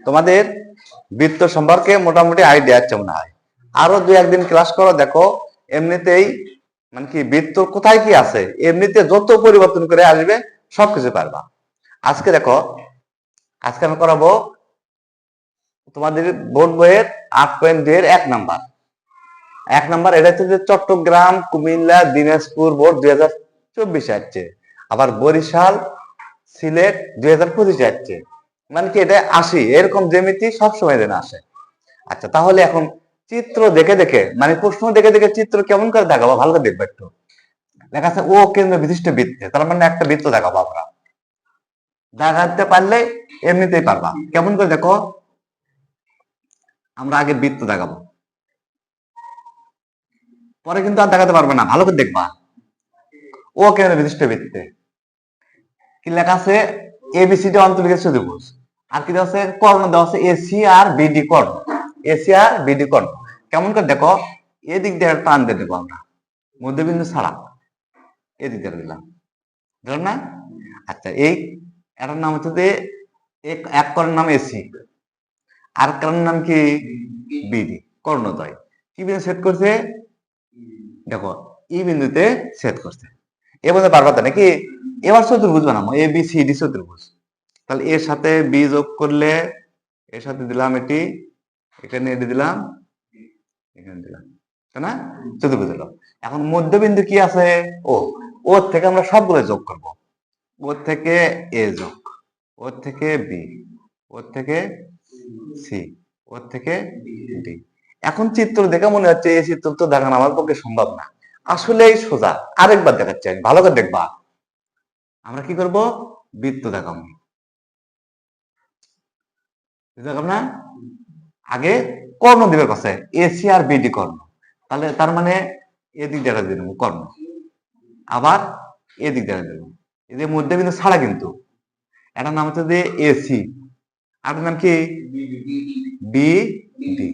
তোমাদের বৃত্ত সম্পর্কে মোটামুটি আইডিয়া আছে মনে হয়। আরো দুই একদিন ক্লাস করো, দেখো এমনিতেই মানে কি বৃত্ত কোথায় কি আছে এমনিতে যত পরিবর্তন করে আসবে সবকিছু পারবা। আজকে দেখো, আজকে আমি করাবো তোমাদের বোর্ড বইয়ের 8.2 এর 1 নাম্বার। 1 নাম্বার এটা হচ্ছে যে চট্টগ্রাম, কুমিল্লা, দিনাজপুর বোর্ড 2024 আসছে, আবার বরিশাল, সিলেট 2025 আসছে। মানে কি এটা 80 এরকম জ্যামিতি সবসময় যেন আসে। আচ্ছা, তাহলে এখন চিত্র দেখে দেখে মানে প্রশ্ন দেখে দেখে চিত্র কেমন করে দেখাবো ভালো করে দেখবো একটু। লেখা আছে ও কেন্দ্র বিশিষ্ট বৃত্তে, তার মানে একটা বৃত্ত দেখাবো আমরা। দেখাতে পারলে এমনিতেই পারবা। কেমন করে দেখো, আমরা আগে বৃত্ত দেখাবো, পরে কিন্তু আর দেখাতে পারবে না, ভালো করে দেখবা। ও কেন্দ্র বিশিষ্ট বৃত্তে কি লেখা আছে, এবিসিডি অন্তর্লিখিত চতুর্ভুজ, আর কি দেওয়া আছে, কর্ণ দেওয়া আছে এসি আর বিডি কর্ণ, এসি আর বিডি কর্ণ। কেমন করে দেখো, এদিক দিয়ে টান দিয়ে দেবো আমরা, মধ্যবিন্দু ছাড়া এদিক দিয়ে দিলাম, বুঝলাম না? আচ্ছা, এই এটার নাম হচ্ছে যে এক কর্ণের নাম এসি, আর কর্ণের নাম কি বিডি, কর্ণদ্বয়। কি বিন্দু সেট করছে, দেখো ই বিন্দুতে সেট করছে। এ বলতে পারবা তো নাকি? এবার চতুর্ভুজ বানাবো, এ বি সি ডি চতুর্ভুজ। তাহলে এর সাথে বি যোগ করলে, এর সাথে দিলাম এটি, এখানে এটি দিলাম, এখানে দিলাম, তাই না? চতুর্ভুজ হলো। এখন মধ্যবিন্দু কি আছে, ও, ওর থেকে আমরা সবগুলো যোগ করব। ওর থেকে এ যোগ, ওর থেকে বি, ওর থেকে সি, ওর থেকে ডি। এখন চিত্র দেখে মনে হচ্ছে এই চিত্র তো দেখানো আমার পক্ষে সম্ভব না, আসলেই সোজা। আরেকবার দেখাচ্ছি আমি, ভালো করে দেখবা। আমরা কি করব, বৃত্ত দেখাবো, দেখাবো না? আগে কর্ণ দিবে কাছে, এসি আর বিডি কর্ণ, তাহলে তার মানে এদিক দেখা দিয়ে নেবো কর্ণ, আবার এদিক দেখা দেবো, এই যে মধ্যবিন্দু ছাড়া কিন্তু। এটার নাম হচ্ছে যে এসি, আর নাম কি বি ডি।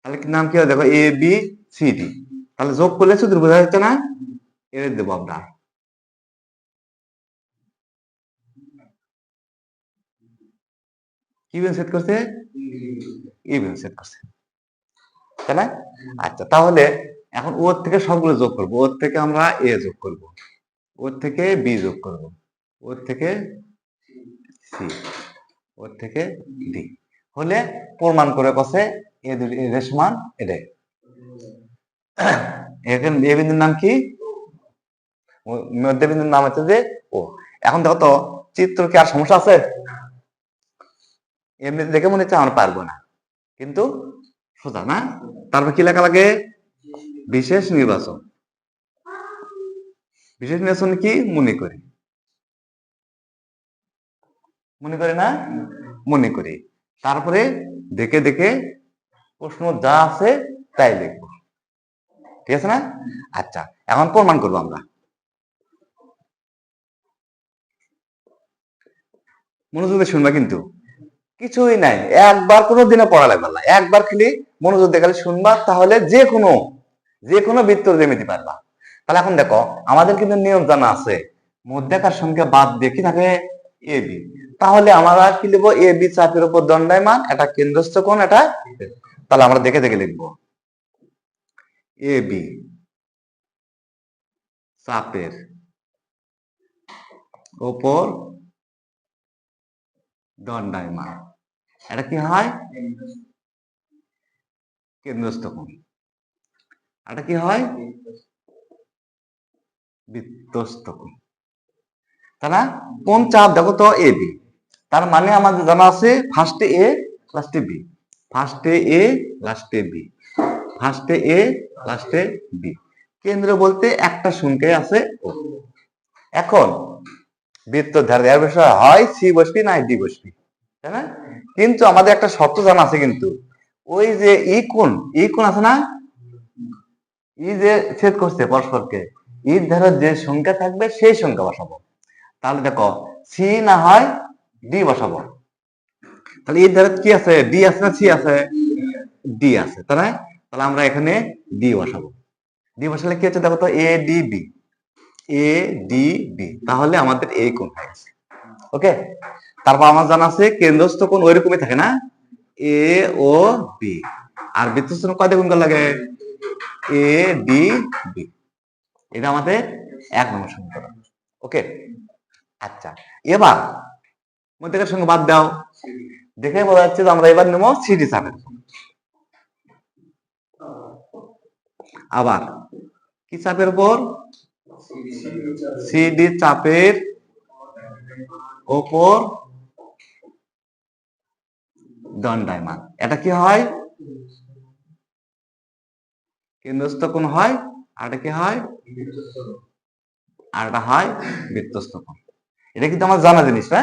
তাহলে নাম কি হয় দেখো, এ বি সি ডি। তাহলে যোগ করলে চতুর্ভুজ বোঝা যাচ্ছে না? এর দেবো আমরা, কি বিন্দু সেট করছে, এই বিন্দু সেট করছে, তাই না? আচ্ছা, তাহলে এখন ওর থেকে সবগুলো যোগ করব। ওর থেকে আমরা এ যোগ করব, ওর থেকে বি যোগ করব, ওর থেকে সি, ওর থেকে ডি, হলে প্রমাণ করে কছে এ দুই এর সমান এটাই। এখানে এ বিন্দুর নাম কি, মধ্যবিন্দুর নাম হচ্ছে যে ও। এখন দেখো তো চিত্র কি আর সমস্যা আছে? এমনি দেখে মনে হচ্ছে আমরা পারবো না, কিন্তু সোজা না? তারপর কি লেখা লাগে, বিশেষ নির্বাচন। বিশেষ নির্বাচন কি মনে করি, মনে করি না? মনে করি। তারপরে দেখে দেখে প্রশ্ন যা আছে তাই লিখবো, ঠিক আছে না? আচ্ছা, এখন প্রমাণ করবো আমরা। মনোযোগ দিয়ে শুনবা কিন্তু, কিছুই নাই, একবার কোনো দিনে পড়া লাগবে না, একবার খালি মনোযোগ দিয়ে খালি শুনবা, তাহলে যে কোনো বৃত্ত জ্যামিতি পারবা। তাহলে এখন দেখো, আমাদের কিন্তু নিয়ম জানা আছে, মধ্যাকার সংখ্যা বাদ দিয়ে কি থাকে, এ বি। তাহলে আমরা কি লিখবো, এ বি চাপের উপর দণ্ডায়মান, এটা কেন্দ্রস্থ কোণ, এটা। তাহলে আমরা দেখে দেখে লিখবো, এ বি চাপের উপর দণ্ডায়মান, এটা কি হয়, কেন্দ্রস্থ কোণ। এটা কি হয়, বৃত্তস্থ কোণ। তাই না? কোন চাপ দেখো তো, এ বি। তার মানে আমাদের জানা আছে ফার্স্টে এ লাস্টে বি, ফার্স্টে এ লাস্টে বি, ফার্স্টে এ লাস্টে বি। কেন্দ্র বলতে একটা সংখ্যায় আছে ও। এখন বৃত্ত ধারে দেওয়ার বিষয় হয় সি বসবি না ডি বসবি, তাই না? কিন্তু আমাদের একটা শর্ত জানা আছে কিন্তু, ওই যে ই কোণ আছে না, ই যে ছেদ করছে পরস্পরকে, ইর ধারে যে সংখ্যা থাকবে সেই সংখ্যা বসাবো। তাহলে দেখো, সি না হয় ডি বসাবো। তাহলে এর ধারে কি আছে, ডি আছে না সি আছে, ডি আছে, তাই না? তাহলে আমরা এখানে ডি বসাবো। ডি বসালে কি হচ্ছে দেখো তো, A D B, A D B, তাহলে আমাদের এই কোণ হয়ে গেছে। ওকে, তারপর আমার জানা আছে কেন্দ্রস্থ কোণ ওইরকমই থাকে না, এ ও বি, আর বৃত্তস্থান কয়টা গুণ করা লাগে? A D B. এটা আমাদের 1 নম্বর সমীকরণ। ওকে, আচ্ছা এবার মধ্যেকার সঙ্গে বাদ দাও, দেখে বোঝা যাচ্ছে যে আমরা এবার নেব সিডি চাপের। আবার কি চাপের উপর? সিডি চাপের উপর দণ্ডায়মান। এটা কি হয়? কেন্দ্রস্থ কোণ হয়, আর এটা কি হয়? আর এটা হয় বৃত্তস্থ কোণ। এটা কিন্তু আমার জানা জিনিস, না?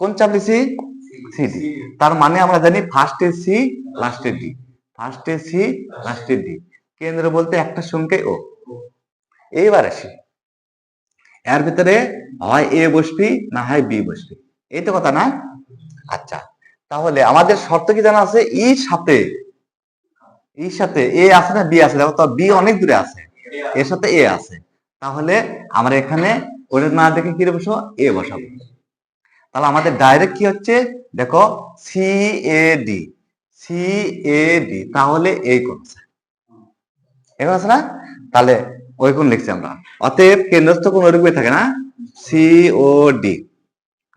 কোন চাপ দিছি? সিডি। তার মানে আমরা জানি ফার্স্টে সি লাস্টে ডি, ফার্স্টে সি লাস্টে ডি। কেন্দ্র বলতে একটা সংখ্যাই ও। এইবার আসি, এর ভিতরে হয় এ বসবি না হয় বি বসবি, এই তো কথা, না? আচ্ছা, তাহলে আমাদের শর্ত কি জানা আছে? এর সাথে এ আছে না বি আছে? দেখো তো বি অনেক দূরে আছে, এর সাথে এ আছে, তাহলে আমরা এখানে ওটা না দেখে কি বসাবো? এ বসাবো। তাহলে আমাদের ডাইরেক্ট কি হচ্ছে? দেখো C A D, C A D, তাহলে এই কোণ এরকম আছে না? তাহলে ওই কোণ লিখছি আমরা। অতএব কেন্দ্রস্থ কোণ ওইরকমই থাকে, না? সি ও ডি।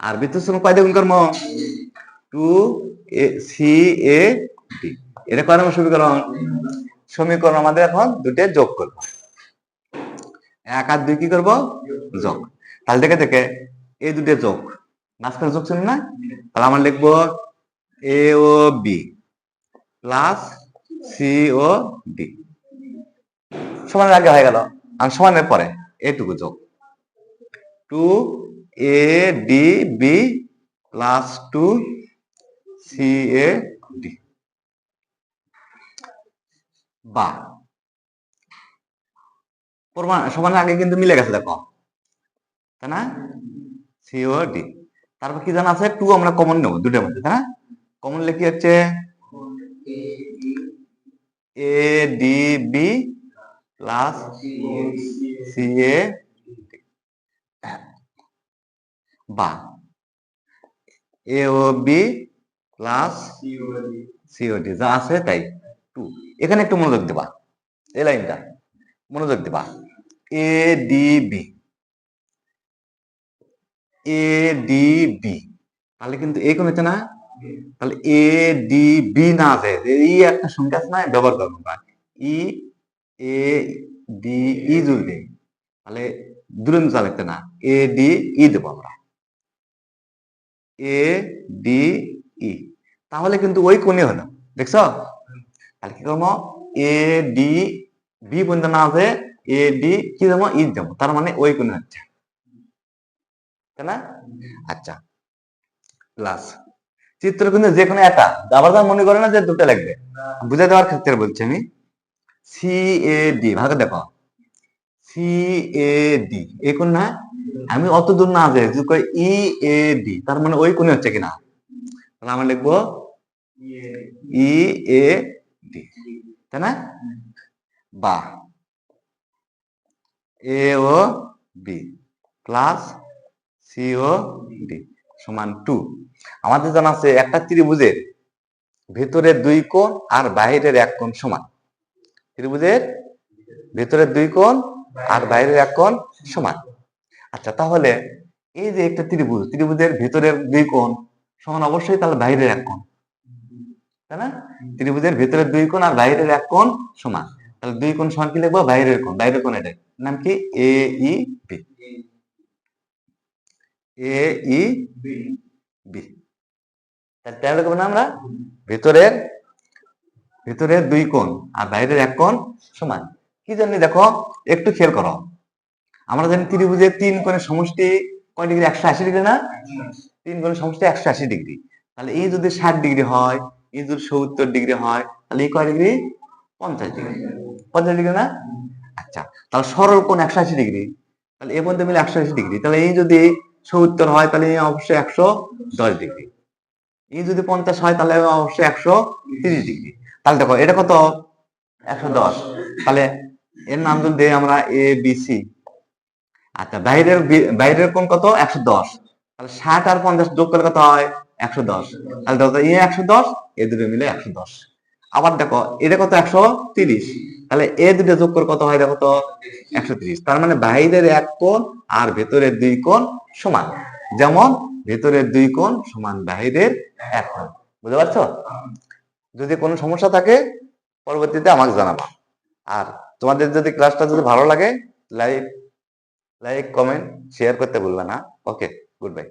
আর বৃত্তস্থ কোণ কয় দিয়ে গুণ করবো? 2 সি এ ডি। এটা কয় নম্বর সমীকরণ? সমীকরণ আমাদের এখন দুটো যোগ করবো, 1 আর 2 কি করব? যোগ। তাহলে দেখে দেখে এই দুটো যোগ, মাঝখানে যোগ ছিল না? তাহলে আমরা লিখবো এ ও বি প্লাস সি ও ডি সমানের আগে হয়ে গেল, আর সমানের পরে এইটুকু যোগ 2 A D B plus 2 C A D, বা সমানের আগে কিন্তু মিলে গেছে, দেখো, তাই না? সি ও ডি। তারপর কি জানা আছে? 2 আমরা কমন নেব দুটোর মধ্যে, তাই না? কমন লিখি হচ্ছে A D B plus C A, বা A O B plus C O D যা আছে তাই 2। এখানে একটু মনোযোগ দিবা, এই লাইনটা মনোযোগ দিবা। A D B, A D B, তাহলে কিন্তু এই কোণ হচ্ছে না? তাহলে এ ডি বি না আছে, এই একটা সংখ্যা আছে না, ব্যবহার করবো আমরা ই এ ডি ই যদি দেই, তাহলে দূরন্ত লিখতে না, এ ডি ই দেবো আমরা, এ ডি ই, তাহলে কিন্তু ওই কোণে হলো, দেখছো? তাহলে কি করবো? এ ডি বি পর্যন্ত না আছে, এ ডি কি দেবো? ই দেবো, তার মানে ওই কোণে হচ্ছে, তাই না? আচ্ছা, প্লাস চিত্র কিন্তু যে কোনো একটা, আবার মনে করে না যে দুটো লাগবে, বুঝে দেওয়ার ক্ষেত্রে বলছি আমি। সি এ ডি ভাগে দেখো, সি এ ডি এই কোণ না? আমি অত দূর না যাই, ই এ ডি, তার মানে ওই কোণে হচ্ছে কিনা, তাহলে আমরা লিখবো ই এ ডি, তাই না? বা A O B plus C ও ডি সমান 2। আমাদের জানা আছে একটা ত্রিভুজের ভেতরের 2 কোণ আর বাইরের 1 কোণ সমান। ত্রিভুজের ভেতরের 2 কোণ আর বাইরের 1 কোণ সমান। আচ্ছা, তাহলে এই যে একটা ত্রিভুজ, ত্রিভুজের ভেতরের 2 কোণ সমান অবশ্যই তাহলে বাইরের 1 কোণ, তাই না? ত্রিভুজের ভেতরের 2 কোণ আর বাইরের 1 কোণ সমান, তাহলে 2 কোণ সমান কি লিখবো? বাইরের কোণ, বাইরের কোণ এটাই নাম কি? এ ই বি, এ ই বি। তাহলে লিখবো না আমরা ভেতরের 2 কোণ আর বাইরের 1 কোণ সমান। কি জানি দেখো, একটু খেয়াল করো, আমরা জানি ত্রিভুজের 3 কোণের সমষ্টি কয় ডিগ্রি? 180 ডিগ্রি, না? 3 কোণের সমষ্টি 180 ডিগ্রি। তাহলে এই যদি 60 ডিগ্রি হয়, এই যদি 70 ডিগ্রি হয়, তাহলে এই কয় ডিগ্রি? 50 ডিগ্রি। 50 ডিগ্রি, না? আচ্ছা, তাহলে সরল কোণ 180 ডিগ্রি, তাহলে এ পর্যন্ত মিলে 180 ডিগ্রি, তাহলে এই যদি 70 হয় তাহলে অবশ্যই 110 ডিগ্রি, এই যদি 50 হয় তাহলে অবশ্যই 130 ডিগ্রি। তাহলে দেখো এটা কত? 110। তাহলে এর নাম যদি দেই আমরা এ বি সি। আচ্ছা, বাইরের কোণ কত? 110। তাহলে 60 আর 50 যোগ করলে কত হয়? 110। তাহলে দেখো এ 110, এ দুটো মিলে 110। আবার দেখো এটা কত 130, তাহলে এ দুটো যোগ করে কত হয় দেখো তো 130। তার মানে বাহিরের এক কোণ আর ভেতরের দুই কোণ সমান, যেমন ভেতরের দুই কোণ সমান বাহিরের এক কোণ। বুঝতে পারছো? যদি কোনো সমস্যা থাকে পরবর্তীতে আমাকে জানাবা। আর তোমাদের যদি ক্লাসটা যদি ভালো লাগে লাইক কমেন্ট শেয়ার করতে ভুলবে না। ওকে, গুড বাই।